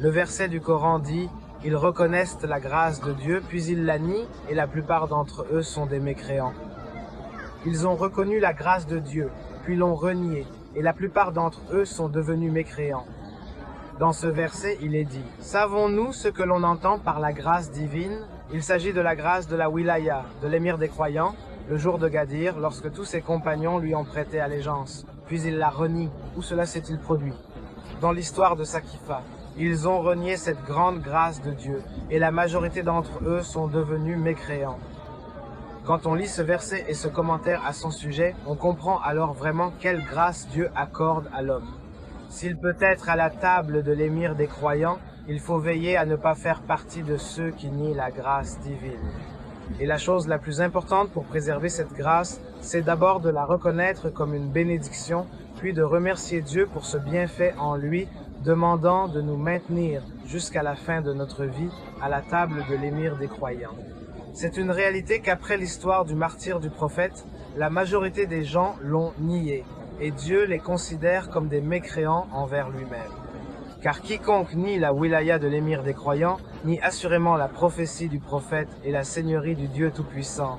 Le verset du Coran dit « Ils reconnaissent la grâce de Dieu, puis ils la nient, et la plupart d'entre eux sont des mécréants. » Ils ont reconnu la grâce de Dieu, puis l'ont reniée, et la plupart d'entre eux sont devenus mécréants. Dans ce verset, il est dit « Savons-nous ce que l'on entend par la grâce divine? Il s'agit de la grâce de la wilaya, de l'émir des croyants, le jour de Gadir, lorsque tous ses compagnons lui ont prêté allégeance. Puis il la renie. Où cela s'est-il produit? Dans l'histoire de Saqifa. Ils ont renié cette grande grâce de Dieu, et la majorité d'entre eux sont devenus mécréants. Quand on lit ce verset et ce commentaire à son sujet, on comprend alors vraiment quelle grâce Dieu accorde à l'homme. S'il peut être à la table de l'émir des croyants, il faut veiller à ne pas faire partie de ceux qui nient la grâce divine. Et la chose la plus importante pour préserver cette grâce, c'est d'abord de la reconnaître comme une bénédiction, puis de remercier Dieu pour ce bienfait en lui, demandant de nous maintenir jusqu'à la fin de notre vie à la table de l'émir des croyants. C'est une réalité qu'après l'histoire du martyre du prophète, la majorité des gens l'ont nié, et Dieu les considère comme des mécréants envers lui-même. Car quiconque nie la wilaya de l'émir des croyants, nie assurément la prophétie du prophète et la seigneurie du Dieu Tout-Puissant.